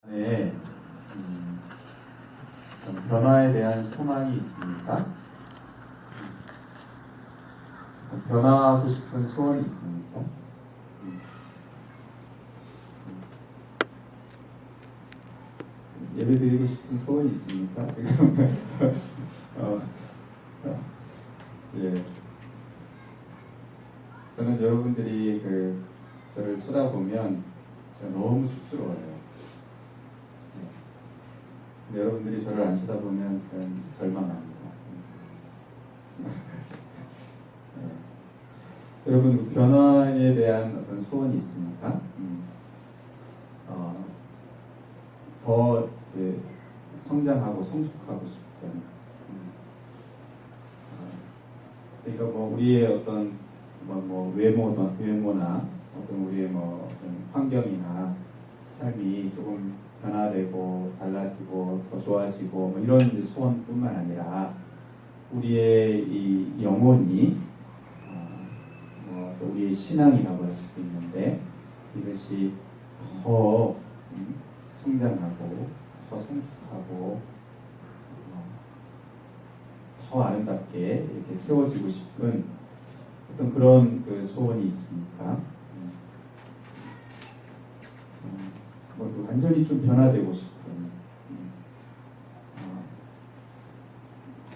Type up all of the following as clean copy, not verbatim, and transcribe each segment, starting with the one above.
네, 변화에 대한 소망이 있습니까? 변화하고 싶은 소원이 있습니까? 예배드리고 싶은 소원이 있습니까? 지금 예, 저는 여러분들이 저를 쳐다보면 제가 너무 쑥스러워요. 근데 여러분들이 저를 안 쳐다보면 저는 절망합니다. 여러분 변화에 대한 어떤 소원이 있습니까? 더 성장하고 성숙하고 싶은. 그러니까 뭐 우리의 어떤 외모나 어떤 우리의 어떤 환경이나 삶이 조금 변화되고 달라지고 더 좋아지고 이런 소원뿐만 아니라 우리의 이 영혼이 또 우리의 신앙이라고 할 수도 있는데 이것이 더 성장하고 더 성숙하고 더 아름답게 이렇게 세워지고 싶은 어떤 그런 소원이 있습니까? 완전히 좀 변화되고 싶은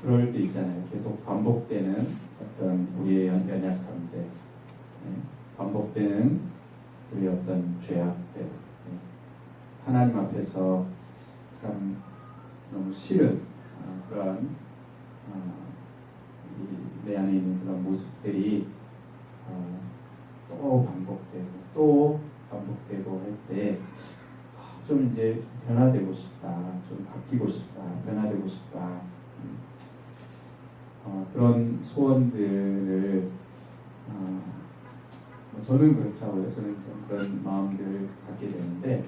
그럴 때 있잖아요. 계속 반복되는 어떤 우리의 연약함들, 반복되는 우리의 어떤 죄악들, 하나님 앞에서 참 너무 싫은 그런 내 안에 있는 그런 모습들이 또 반복되고 할 때 좀 이제 변화되고 싶다, 좀 바뀌고 싶다, 변화되고 싶다. 그런 소원들을 저는 그렇더라고요. 저는 좀 그런 마음들을 갖게 되는데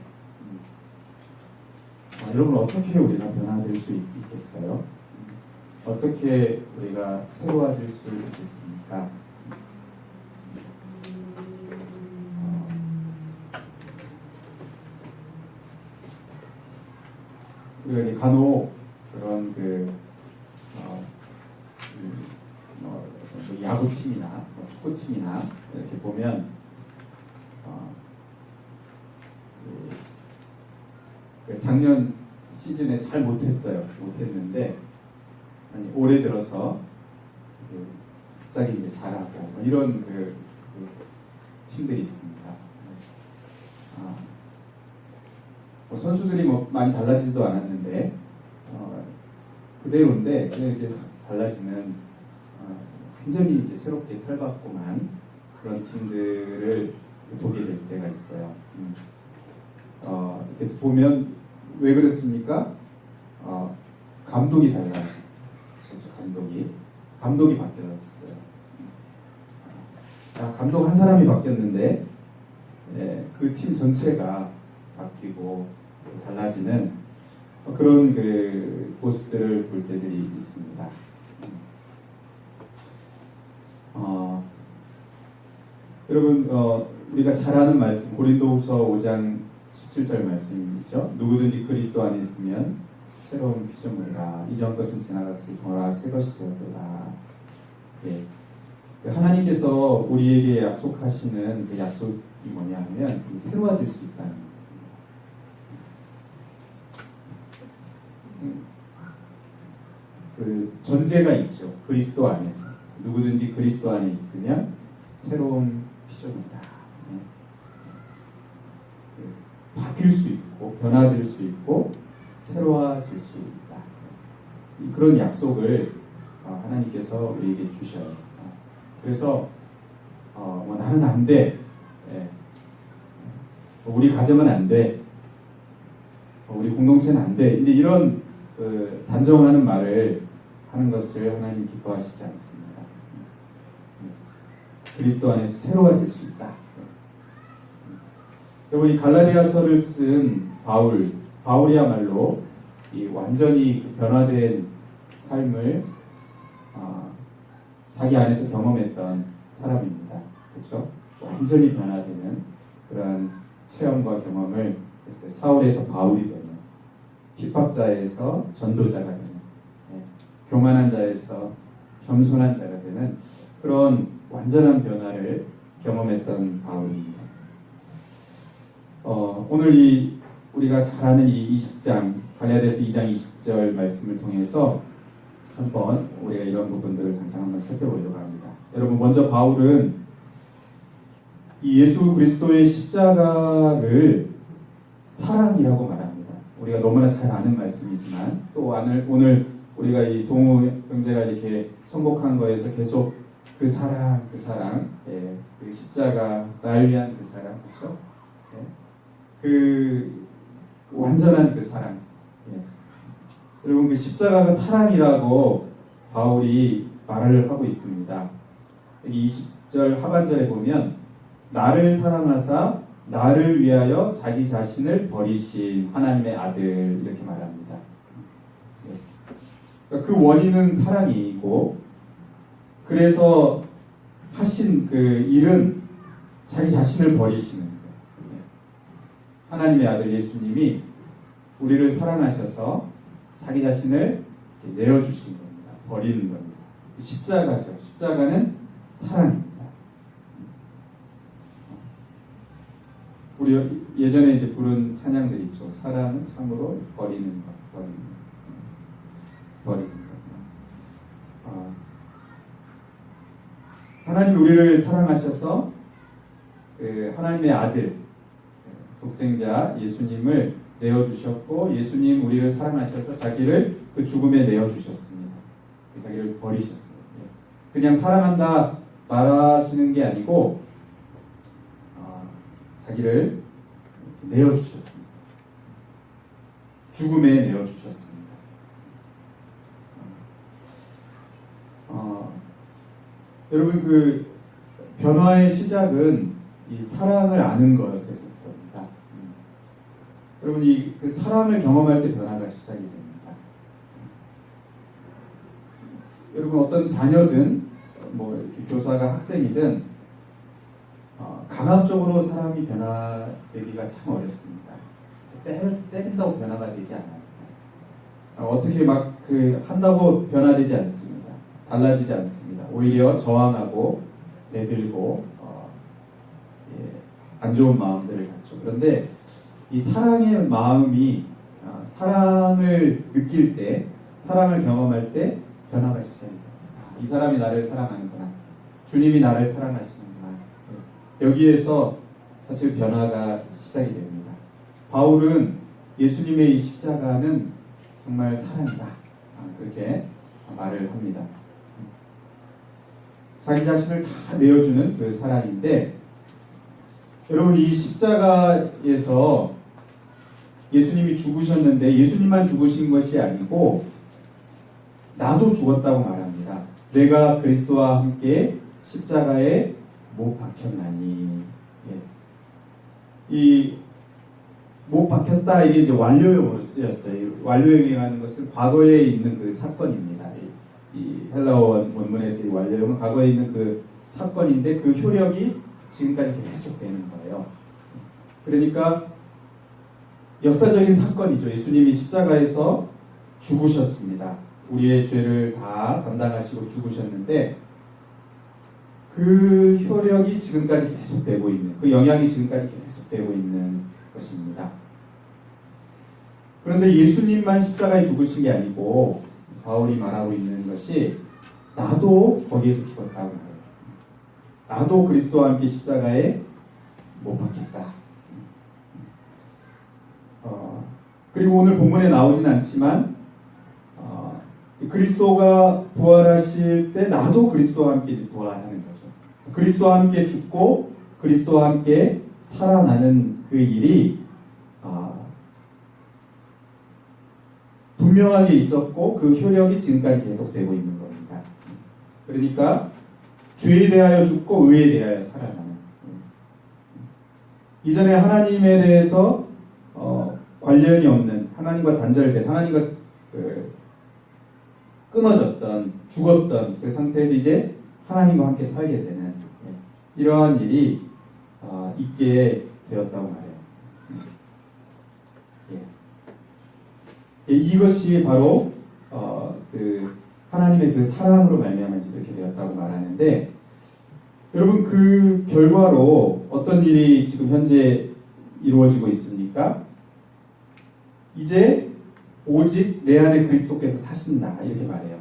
여러분 어떻게 우리가 변화될 수 있겠어요? 어떻게 우리가 새로워질 수 있겠습니까? 우리가 간혹 그런 야구팀이나 축구팀이나 이렇게 보면 작년 시즌에 잘 못했는데 올해 들어서 갑자기 이제 잘하고 이런 팀들이 있습니다. 선수들이 많이 달라지지도 않았는데 그대로인데 이렇게 달라지는 완전히 이제 새롭게 탈바꿈한 그런 팀들을 보게 될 때가 있어요. 그래서 보면 왜 그렇습니까? 감독이 달라요. 감독이 바뀌었어요. 감독 한 사람이 바뀌었는데 그 팀 전체가 바뀌고 달라지는 그런 모습들을 볼 때들이 있습니다. 여러분 우리가 잘 아는 말씀 고린도후서 5장 17절 말씀이죠. 누구든지 그리스도 안에 있으면 새로운 피조물이라 이전 것은 지나갔으니 보라 새 것이 되었도다. 네. 하나님께서 우리에게 약속하시는 그 약속이 뭐냐면 새로워질 수 있다는 거예요. 그 전제가 있죠. 그리스도 안에서 누구든지 그리스도 안에 있으면 새로운 피조물이다. 바뀔 수 있고 변화될 수 있고 새로워질 수 있다. 그런 약속을 하나님께서 우리에게 주셔요. 그래서 나는 안 돼. 우리 가정은 안 돼. 우리 공동체는 안 돼. 이제 이런 단정을 하는 말을 하는 것을 하나님 기뻐하시지 않습니다. 그리스도 안에서 새로워질 수 있다. 여러분 이 갈라디아서를 쓴 바울이야말로 이 완전히 변화된 삶을 자기 안에서 경험했던 사람입니다. 그렇죠? 완전히 변화되는 그런 체험과 경험을 됐어요. 사울에서 바울이 되는, 핍박자에서 전도자가 되는, 교만한 자에서 겸손한 자가 되는 그런 완전한 변화를 경험했던 바울입니다. 오늘 우리가 잘 아는 이 20장 갈라디아서 2장 20절 말씀을 통해서 한번 우리가 이런 부분들을 잠깐 한번 살펴보려고 합니다. 여러분, 먼저 바울은 이 예수 그리스도의 십자가를 사랑이라고 말합니다. 우리가 너무나 잘 아는 말씀이지만 또 오늘 우리가 이 동우 형제가 이렇게 선곡한 거에서 계속 그 사랑, 그 십자가, 날 위한 그 사랑, 그렇죠? 그 완전한 그 사랑. 여러분, 그 십자가가 사랑이라고 바울이 말을 하고 있습니다. 여기 20절 하반절에 보면 나를 사랑하사 나를 위하여 자기 자신을 버리신 하나님의 아들, 이렇게 말합니다. 그 원인은 사랑이고, 그래서 하신 그 일은 자기 자신을 버리시는 거예요. 하나님의 아들 예수님이 우리를 사랑하셔서 자기 자신을 내어주신 겁니다. 버리는 겁니다. 십자가죠. 십자가는 사랑입니다. 우리 예전에 이제 부른 찬양들 있죠. 사랑은 참으로 버리는 것, 버리는 것. 하나님 우리를 사랑하셔서 그 하나님의 아들, 독생자 예수님을 내어주셨고, 예수님 우리를 사랑하셔서 자기를 그 죽음에 내어주셨습니다. 자기를 버리셨어요. 그냥 사랑한다 말하시는 게 아니고 자기를 내어주셨습니다. 죽음에 내어주셨습니다. 여러분, 그 변화의 시작은 이 사랑을 아는 것에서 겁니다. 여러분, 그 사랑을 경험할 때 변화가 시작이 됩니다. 여러분, 어떤 자녀든 뭐 이렇게 교사가 학생이든 강압적으로 사람이 변화되기가 참 어렵습니다. 때린다고 변화가 되지 않아요. 어떻게 막 한다고 변화되지 않습니다. 달라지지 않습니다. 오히려 저항하고 내들고 안 좋은 마음들을 갖죠. 그런데 이 사랑의 마음이 사랑을 느낄 때, 사랑을 경험할 때 변화가 시작됩니다. 이 사람이 나를 사랑하는구나. 주님이 나를 사랑하시는구나. 여기에서 사실 변화가 시작이 됩니다. 바울은 예수님의 이 십자가는 정말 사랑이다, 그렇게 말을 합니다. 자기 자신을 다 내어주는 그 사랑인데, 여러분, 이 십자가에서 예수님이 죽으셨는데 예수님만 죽으신 것이 아니고 나도 죽었다고 말합니다. 내가 그리스도와 함께 십자가에 못 박혔나니. 이 못 박혔다, 이게 이제 완료형으로 쓰였어요. 완료형이라는 것은 과거에 있는 그 사건입니다. 이 헬라어 원문에서 이 완료형은 과거에 있는 그 사건인데 그 효력이 지금까지 계속 되는 거예요. 그러니까 역사적인 사건이죠. 예수님이 십자가에서 죽으셨습니다. 우리의 죄를 다 담당하시고 죽으셨는데 그 효력이 지금까지 계속되고 있는, 그 영향이 지금까지 계속되고 있는 것입니다. 그런데 예수님만 십자가에 죽으신 게 아니고 바울이 말하고 있는 것이 나도 거기에서 죽었다고 말해요. 나도 그리스도와 함께 십자가에 못 박혔다. 그리고 오늘 본문에 나오진 않지만 그리스도가 부활하실 때 나도 그리스도와 함께 부활하는 거죠. 그리스도와 함께 죽고 그리스도와 함께 살아나는 그 일이 분명하게 있었고 그 효력이 지금까지 계속되고 있는 겁니다. 그러니까 죄에 대하여 죽고 의에 대하여 살아나는. 이전에 하나님에 대해서 관련이 없는, 하나님과 단절된, 하나님과 끊어졌던, 죽었던 그 상태에서 이제 하나님과 함께 살게 되는 이러한 일이 있게 되었다고 말해요. 이것이 바로 그 하나님의 그 사랑으로 말미암아 이렇게 되었다고 말하는데, 여러분 그 결과로 어떤 일이 지금 현재 이루어지고 있습니까? 이제 오직 내 안에 그리스도께서 사신다 이렇게 말해요.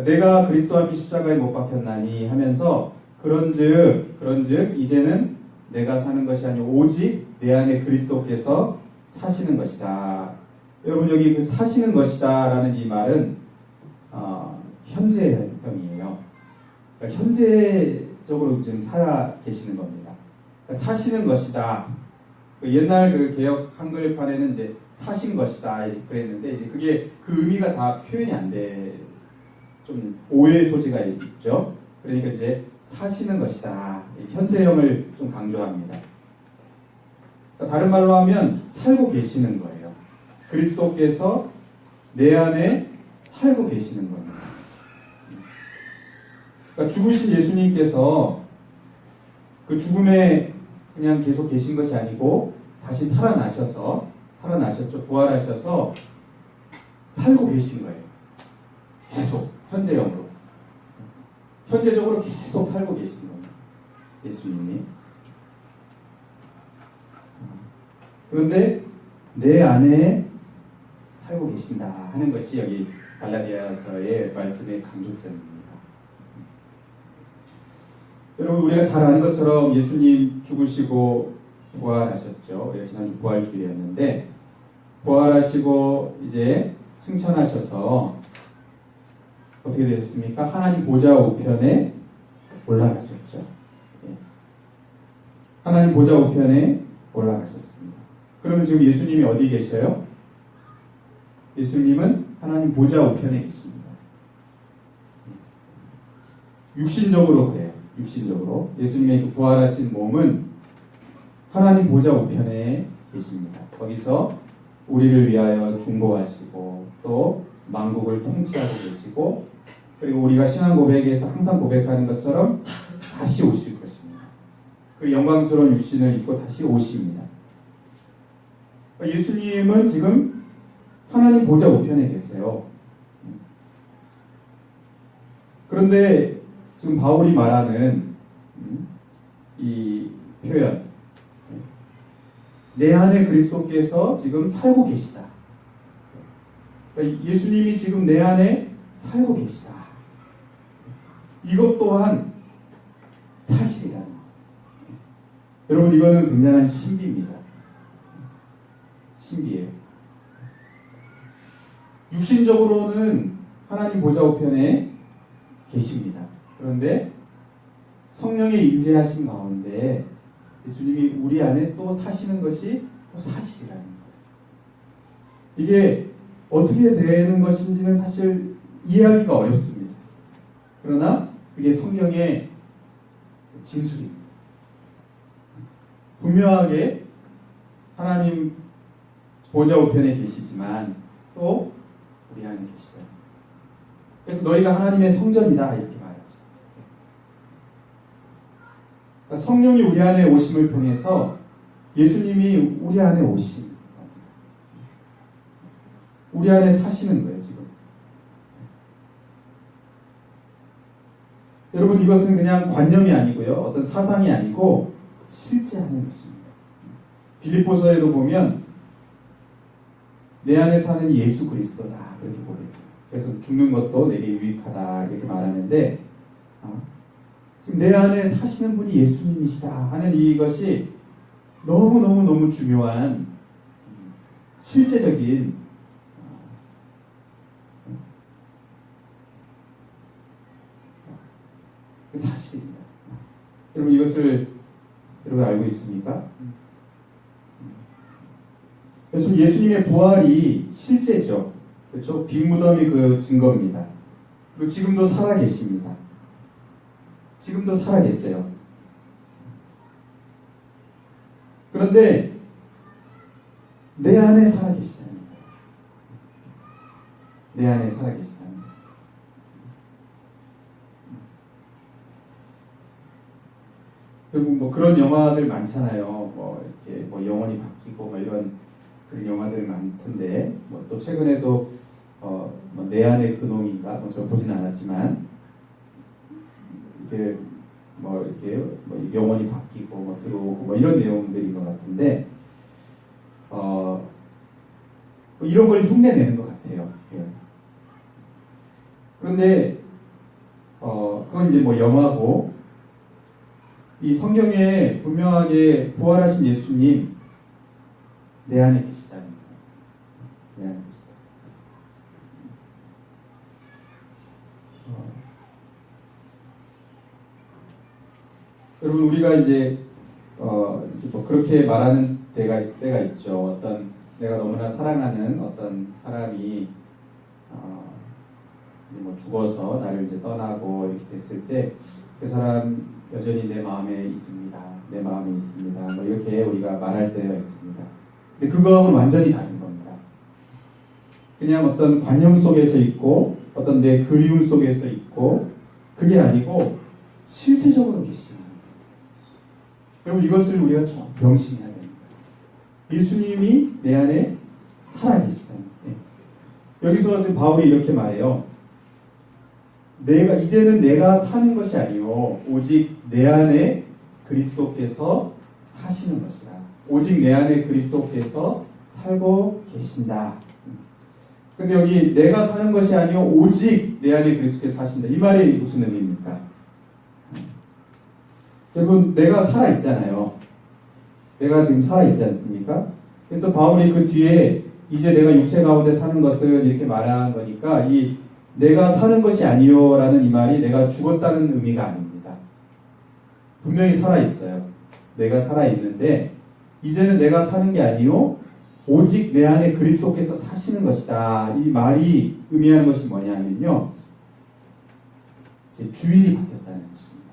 내가 그리스도와 함께 십자가에 못 박혔나니 하면서 그런즉 이제는 내가 사는 것이 아니고 오직 내 안에 그리스도께서 사시는 것이다. 여러분 여기 그 사시는 것이다라는 이 말은 현재형이에요. 그러니까 현재적으로 지금 살아 계시는 겁니다. 그러니까 사시는 것이다. 옛날 그 개역 한글판에는 이제 사신 것이다 그랬는데 이제 그게 그 의미가 다 표현이 안 돼. 좀 오해의 소지가 있죠. 그러니까 이제 사시는 것이다. 현재형을 좀 강조합니다. 그러니까 다른 말로 하면 살고 계시는 거예요. 그리스도께서 내 안에 살고 계시는 겁니다. 그러니까 죽으신 예수님께서 그 죽음에 그냥 계속 계신 것이 아니고 다시 살아나셨죠. 부활하셔서 살고 계신 거예요. 계속 현재형으로. 현재적으로 계속 살고 계신 겁니다. 예수님이. 그런데 내 안에 살고 계신다 하는 것이 여기 갈라디아서의 말씀의 강조점입니다. 여러분 우리가 잘 아는 것처럼 예수님 죽으시고 부활하셨죠. 우리가 지난주 부활주일이었는데 부활하시고 이제 승천하셔서 어떻게 되셨습니까? 하나님 보좌 우편에 올라가셨죠. 하나님 보좌 우편에 올라가셨습니다. 그러면 지금 예수님이 어디 계셔요? 예수님은 하나님 보좌 우편에 계십니다. 육신적으로 그래요. 육신적으로 예수님의 그 부활하신 몸은 하나님 보좌 우편에 계십니다. 거기서 우리를 위하여 중보하시고 또 만국을 통치하고 계시고, 그리고 우리가 신앙 고백에서 항상 고백하는 것처럼 다시 오실 것입니다. 그 영광스러운 육신을 입고 다시 오십니다. 예수님은 지금 하나님 보좌 우편에 계세요. 그런데 지금 바울이 말하는 이 표현, 내 안에 그리스도께서 지금 살고 계시다. 그러니까 예수님이 지금 내 안에 살고 계시다. 이것 또한 사실이라는 거예요. 여러분 이거는 굉장한 신비입니다. 신비예요. 육신적으로는 하나님 보좌 우편에 계십니다. 그런데 성령의 임재하심 가운데 예수님이 우리 안에 또 사시는 것이 또 사실이라는 거예요. 이게 어떻게 되는 것인지는 사실 이해하기가 어렵습니다. 그러나 그게 성경의 진술입니다. 분명하게 하나님 보좌 우편에 계시지만 또 우리 안에 계시다. 그래서 너희가 하나님의 성전이다 이렇게 말하죠. 그러니까 성령이 우리 안에 오심을 통해서 예수님이 우리 안에 오심, 우리 안에 사시는 거예요 지금. 여러분 이것은 그냥 관념이 아니고요, 어떤 사상이 아니고 실제 하는 것입니다. 빌립보서에도 보면 내 안에 사는 예수 그리스도다 이렇게 보여요. 그래서 죽는 것도 내게 유익하다 이렇게 말하는데 지금 내 안에 사시는 분이 예수님이시다 하는 이것이 너무 중요한 실제적인 사실입니다. 여러분 이것을 여러분 알고 있습니까? 그래서 예수님의 부활이 실제죠. 그렇죠? 빈무덤이 그 증거입니다. 그리고 지금도 살아계십니다. 지금도 살아계세요. 그런데 내 안에 살아계시다는 거예요. 내 안에 살아계시다는 거예요. 그리고 뭐 그런 영화들 많잖아요. 뭐 이렇게 뭐 영혼이 바뀌고 뭐 이런 그런 영화들 많던데 뭐 또 최근에도 뭐내 안의 그놈인가 뭐 저 보진 않았지만 이게 뭐 이렇게 뭐 영혼이 바뀌고 뭐 들어오고 뭐 이런 내용들인 것 같은데 뭐 이런 걸 흉내내는 것 같아요. 예. 그런데 그건 이제 뭐 영화고 이 성경에 분명하게 부활하신 예수님 내 안에 계시다는 거예요. 내 안에 계시다. 여러분 우리가 이제 뭐 그렇게 말하는 때가 있죠. 어떤 내가 너무나 사랑하는 어떤 사람이 뭐 죽어서 나를 이제 떠나고 이렇게 됐을 때 그 사람 여전히 내 마음에 있습니다. 내 마음에 있습니다. 뭐 이렇게 우리가 말할 때가 있습니다. 근데 그거하고는 완전히 다른 겁니다. 그냥 어떤 관념 속에서 있고 어떤 내 그리움 속에서 있고 그게 아니고 실제적으로 계시는 거예요. 여러분 이것을 우리가 좀 명심해야 됩니다. 예수님이 내 안에 살아계시다는 거예요. 여기서 지금 바울이 이렇게 말해요. 이제는 내가 사는 것이 아니요 오직 내 안에 그리스도께서 사시는 것이라. 오직 내 안에 그리스도께서 살고 계신다. 근데 여기 내가 사는 것이 아니요 오직 내 안에 그리스도께서 사신다. 이 말이 무슨 의미입니까? 여러분 내가 살아있잖아요. 내가 지금 살아있지 않습니까? 그래서 바울이 그 뒤에 이제 내가 육체 가운데 사는 것은 이렇게 말한 거니까 이 내가 사는 것이 아니요 라는 이 말이 내가 죽었다는 의미가 아닙니다. 분명히 살아있어요. 내가 살아있는데 이제는 내가 사는 게 아니요 오직 내 안에 그리스도께서 사시는 것이다. 이 말이 의미하는 것이 뭐냐면요 제 주인이 바뀌었다는 것입니다.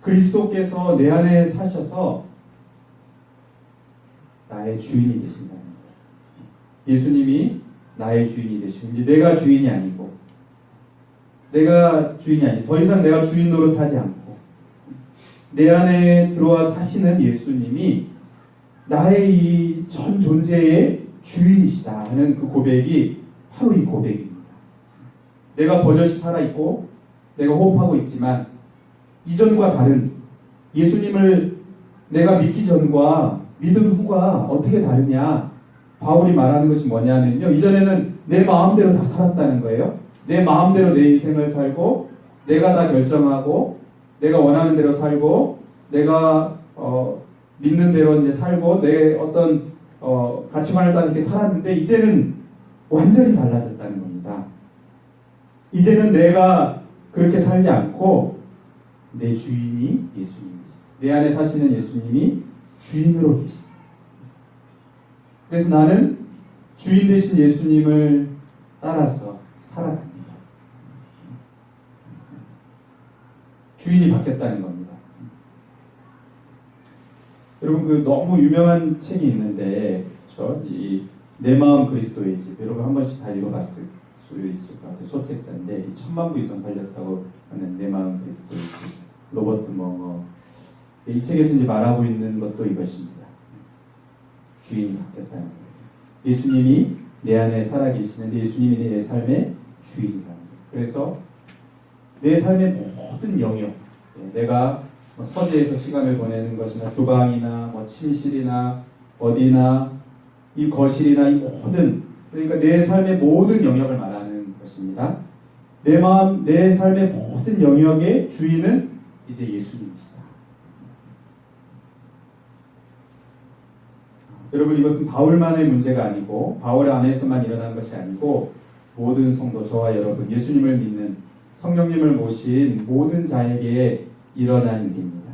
그리스도께서 내 안에 사셔서 나의 주인이 되신다는 거예요. 예수님이 나의 주인이 되시고 이제 내가 주인이 아니고 더 이상 내가 주인 노릇하지 않고 내 안에 들어와 사시는 예수님이 나의 이 전 존재의 주인이시다 하는 그 고백이 바로 이 고백입니다. 내가 버젓이 살아있고 내가 호흡하고 있지만 이전과 다른 예수님을 내가 믿기 전과 믿음 후가 어떻게 다르냐. 바울이 말하는 것이 뭐냐면요. 이전에는 내 마음대로 다 살았다는 거예요. 내 마음대로 내 인생을 살고 내가 다 결정하고 내가 원하는 대로 살고 내가 믿는 대로 이제 살고 내 어떤 가치관을 따라 이렇게 살았는데 이제는 완전히 달라졌다는 겁니다. 이제는 내가 그렇게 살지 않고 내 주인이 예수님이시. 내 안에 사시는 예수님이 주인으로 계십니다. 그래서 나는 주인 되신 예수님을 따라서 살아갑니다. 주인이 바뀌었다는 겁니다. 여러분 그 너무 유명한 책이 있는데 이 내 마음 그리스도의 집 여러분 한 번씩 다 읽어봤을 수 있을 것 같아요. 소책자인데 10,000부 이상 팔렸다고 하는 내 마음 그리스도의 집 로버트 멍어 이 책에서 이제 말하고 있는 것도 이것입니다. 주인이 바뀌었다는 거예요. 예수님이 내 안에 살아계시는데 예수님이 내 삶의 주인이라는 거예요. 그래서 내 삶의 모든 영역 내가 서재에서 시간을 보내는 것이나 주방이나 뭐 침실이나 어디나 이 거실이나 이 모든 그러니까 내 삶의 모든 영역을 말하는 것입니다. 내 마음, 내 삶의 모든 영역의 주인은 이제 예수님이시다. 여러분 이것은 바울만의 문제가 아니고 바울 안에서만 일어난 것이 아니고 모든 성도 저와 여러분 예수님을 믿는 성령님을 모신 모든 자에게 일어난 일입니다.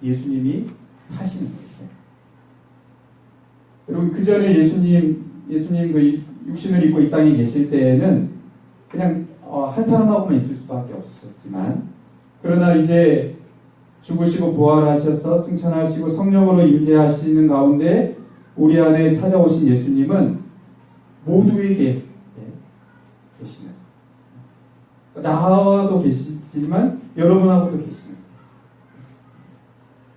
예수님이 사시는 거예요. 여러분 그 전에 예수님 그 육신을 입고 이 땅에 계실 때에는 그냥 한 사람하고만 있을 수밖에 없었지만 그러나 이제 죽으시고 부활하셔서 승천하시고 성령으로 임재하시는 가운데 우리 안에 찾아오신 예수님은 모두에게 계시는 나와도 계시지만 여러분하고도 계시는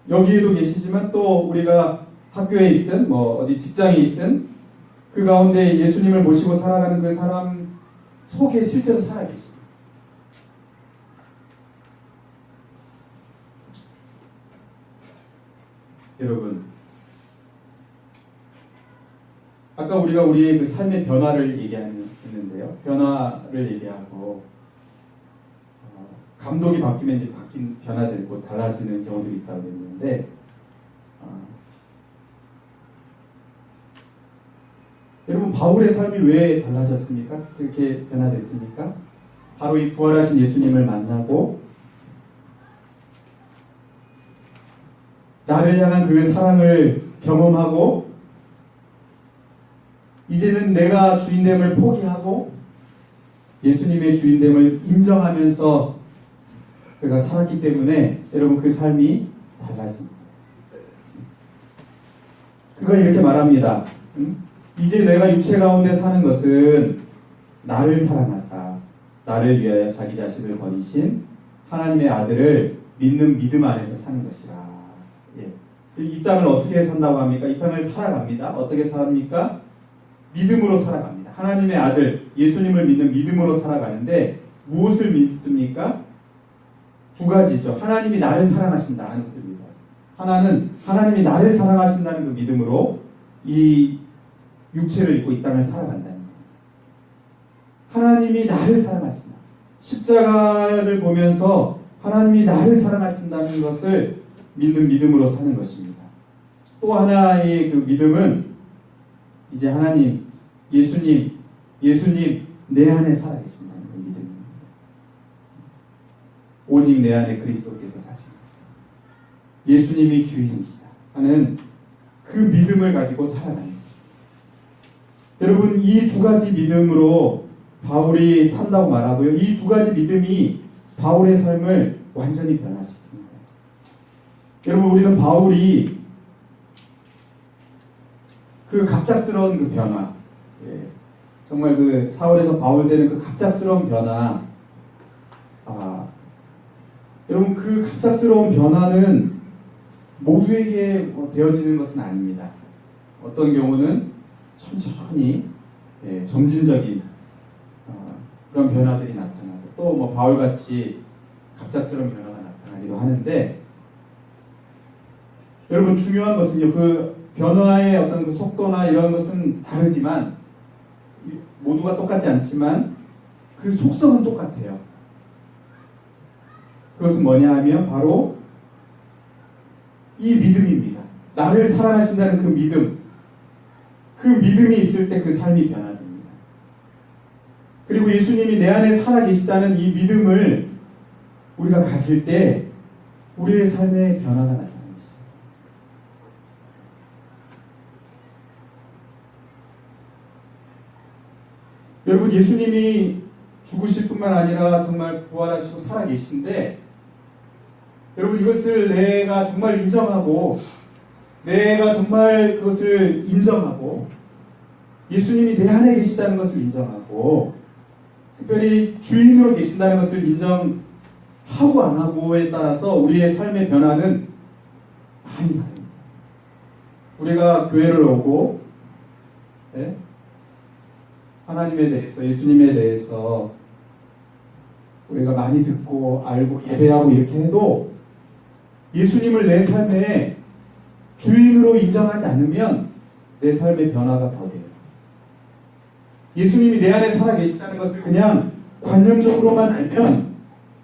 여기에도 계시지만 또 우리가 학교에 있든 뭐 어디 직장에 있든 그 가운데 예수님을 모시고 살아가는 그 사람 속에 실제로 살아계십니다. 여러분, 아까 우리가 우리의 그 삶의 변화를 얘기했는데요. 변화를 얘기하고 감독이 바뀌면 이제 변화되고 달라지는 경우들이 있다고 했는데 여러분, 바울의 삶이 왜 달라졌습니까? 그렇게 변화됐습니까? 바로 이 부활하신 예수님을 만나고 나를 향한 그 사랑을 경험하고 이제는 내가 주인됨을 포기하고 예수님의 주인됨을 인정하면서 그가 살았기 때문에 여러분 그 삶이 달라집니다. 그가 이렇게 말합니다. 이제 내가 육체 가운데 사는 것은 나를 사랑하사 나를 위하여 자기 자신을 버리신 하나님의 아들을 믿는 믿음 안에서 사는 것이라. 예. 이 땅을 어떻게 산다고 합니까? 이 땅을 살아갑니다. 어떻게 삽니까? 믿음으로 살아갑니다. 하나님의 아들 예수님을 믿는 믿음으로 살아가는데 무엇을 믿습니까? 두 가지죠. 하나님이 나를 사랑하신다 하는 것을 믿어요. 하나는 하나님이 나를 사랑하신다는 그 믿음으로 이 육체를 입고 이 땅을 살아간다는 거예요. 하나님이 나를 사랑하신다. 십자가를 보면서 하나님이 나를 사랑하신다는 것을 믿는 믿음으로 사는 것입니다. 또 하나의 그 믿음은 이제 하나님, 예수님 내 안에 살아계신다는 그 믿음입니다. 오직 내 안에 그리스도께서 사신 것입니다. 예수님이 주인이시다 하는 그 믿음을 가지고 살아가는 것입니다. 여러분, 이 두 가지 믿음으로 바울이 산다고 말하고요. 이 두 가지 믿음이 바울의 삶을 완전히 변화시킵니다. 여러분, 우리는 바울이 그 갑작스러운 그 변화, 정말 그 사울에서 바울 되는 그 갑작스러운 변화, 여러분 그 갑작스러운 변화는 모두에게 되어지는 것은 아닙니다. 어떤 경우는 천천히 점진적인 그런 변화들이 나타나고 또 뭐 바울같이 갑작스러운 변화가 나타나기도 하는데 여러분 중요한 것은요, 그 변화의 어떤 그 속도나 이런 것은 다르지만 모두가 똑같지 않지만 그 속성은 똑같아요. 그것은 뭐냐 하면 바로 이 믿음입니다. 나를 사랑하신다는 그 믿음, 그 믿음이 있을 때 그 삶이 변화됩니다. 그리고 예수님이 내 안에 살아계시다는 이 믿음을 우리가 가질 때 우리의 삶에 변화가 나타납니다. 여러분, 예수님이 죽으실 뿐만 아니라 정말 부활하시고 살아계신데 여러분, 이것을 내가 정말 인정하고 내가 정말 그것을 인정하고 예수님이 내 안에 계시다는 것을 인정하고 특별히 주인으로 계신다는 것을 인정하고 안 하고에 따라서 우리의 삶의 변화는 많이 다릅니다. 우리가 교회를 오고 하나님에 대해서, 예수님에 대해서 우리가 많이 듣고 알고 예배하고 이렇게 해도 예수님을 내 삶에 주인으로 인정하지 않으면 내 삶의 변화가 더뎌요. 예수님이 내 안에 살아계시다는 것을 그냥 관념적으로만 알면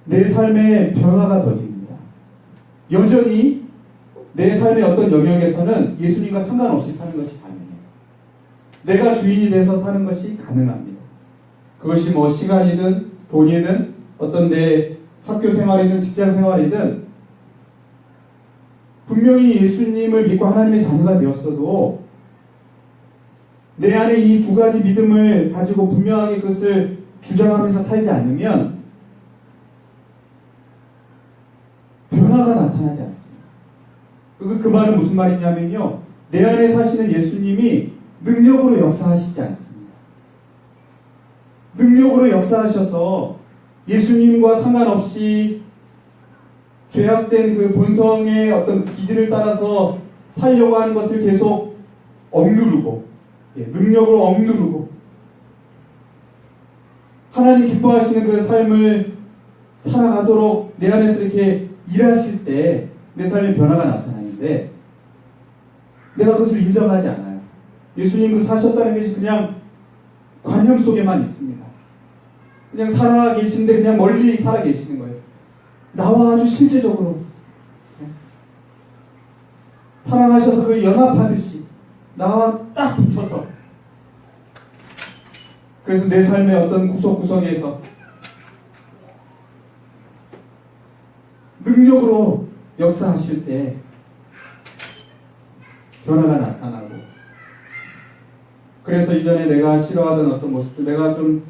내 삶의 변화가 더딥니다. 여전히 내 삶의 어떤 영역에서는 예수님과 상관없이 사는 것이 가능해요. 내가 주인이 돼서 사는 것이 가능합니다. 그것이 뭐 시간이든 돈이든 어떤 내 학교 생활이든 직장 생활이든 분명히 예수님을 믿고 하나님의 자녀가 되었어도 내 안에 이 두 가지 믿음을 가지고 분명하게 그것을 주장하면서 살지 않으면 변화가 나타나지 않습니다. 그 말은 무슨 말이냐면요, 내 안에 사시는 예수님이 능력으로 역사하시지 않습니다. 능력으로 역사하셔서 예수님과 상관없이 죄악된 그 본성의 어떤 기질을 따라서 살려고 하는 것을 계속 억누르고 능력으로 억누르고 하나님 기뻐하시는 그 삶을 살아가도록 내 안에서 이렇게 일하실 때 내 삶의 변화가 나타나는데 내가 그것을 인정하지 않아요. 예수님 그 사셨다는 것이 그냥 관념 속에만 있습니다. 그냥 살아 계시는데 그냥 멀리 살아 계시는 거예요. 나와 아주 실제적으로 사랑하셔서 그 연합하듯이 나와 딱 붙어서 그래서 내 삶의 어떤 구석구석에서 능력으로 역사하실 때 변화가 나타나고 그래서 이전에 내가 싫어하던 어떤 모습들 내가 좀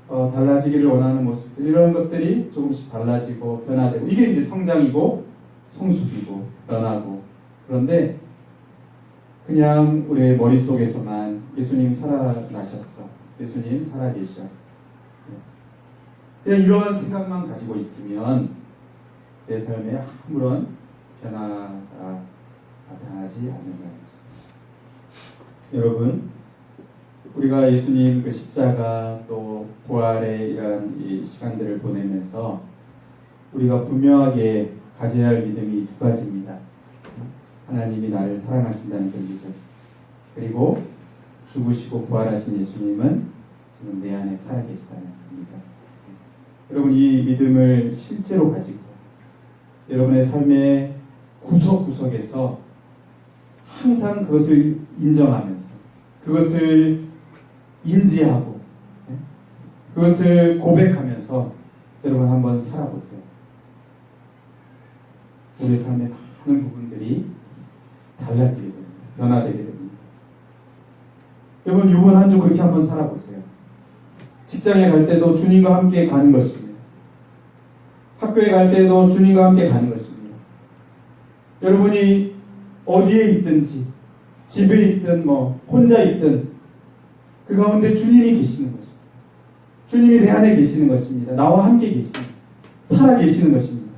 달라지기를 원하는 모습들 이런 것들이 조금씩 달라지고 변화되고 이게 이제 성장이고 성숙이고 변하고 그런데 그냥 우리의 머릿속에서만 예수님 살아나셨어 예수님 살아계셔 그냥 이러한 생각만 가지고 있으면 내 삶에 아무런 변화가 나타나지 않는 거예요. 여러분 우리가 예수님 그 십자가 또 부활의 이런 이 시간들을 보내면서 우리가 분명하게 가져야 할 믿음이 두 가지입니다. 하나님이 나를 사랑하신다는 그 믿음 그리고 죽으시고 부활하신 예수님은 지금 내 안에 살아계시다는 겁니다. 여러분 이 믿음을 실제로 가지고 여러분의 삶의 구석구석에서 항상 그것을 인정하면서 그것을 인지하고 그것을 고백하면서 여러분 한번 살아보세요. 우리 삶의 많은 부분들이 달라지게 됩니다. 변화되게 됩니다. 여러분 이번 한 주 그렇게 한번 살아보세요. 직장에 갈 때도 주님과 함께 가는 것입니다. 학교에 갈 때도 주님과 함께 가는 것입니다. 여러분이 어디에 있든지 집에 있든 혼자 있든 그 가운데 주님이 계시는 것입니다. 주님이 내 안에 계시는 것입니다. 나와 함께 계시는 살아 계시는 것입니다.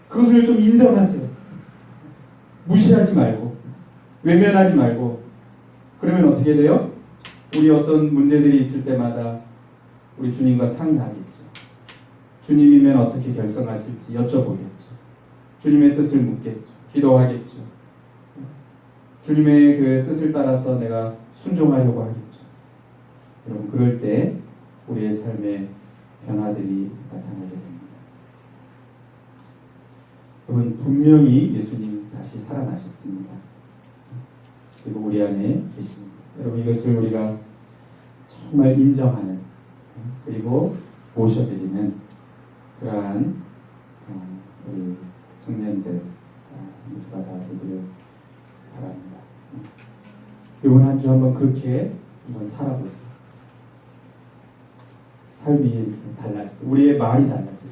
그것을 좀 인정하세요. 무시하지 말고 외면하지 말고 그러면 어떻게 돼요? 우리 어떤 문제들이 있을 때마다 우리 주님과 상의하겠죠. 주님이면 어떻게 결정하실지 여쭤보겠죠. 주님의 뜻을 묻겠죠. 기도하겠죠. 주님의 그 뜻을 따라서 내가 순종하려고 하겠죠. 여러분 그럴 때 우리의 삶의 변화들이 나타나게 됩니다. 여러분 분명히 예수님 다시 살아나셨습니다. 그리고 우리 안에 계십니다. 여러분 이것을 우리가 정말 인정하는 그리고 모셔드리는 그러한 우리 청년들 모두가 다 되기를 바랍니다. 이번 한 주 한번 그렇게 한번 살아보세요. 삶이 달라지고 우리의 말이 달라지고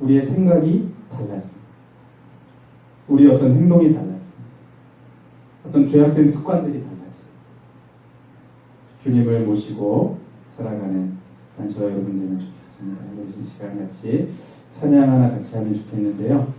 우리의 생각이 달라지고 우리의 어떤 행동이 달라지고 어떤 죄악된 습관들이 달라지고 주님을 모시고 살아가는 저와 여러분 되면 좋겠습니다. 이 시간 같이 찬양 하나 같이 하면 좋겠는데요.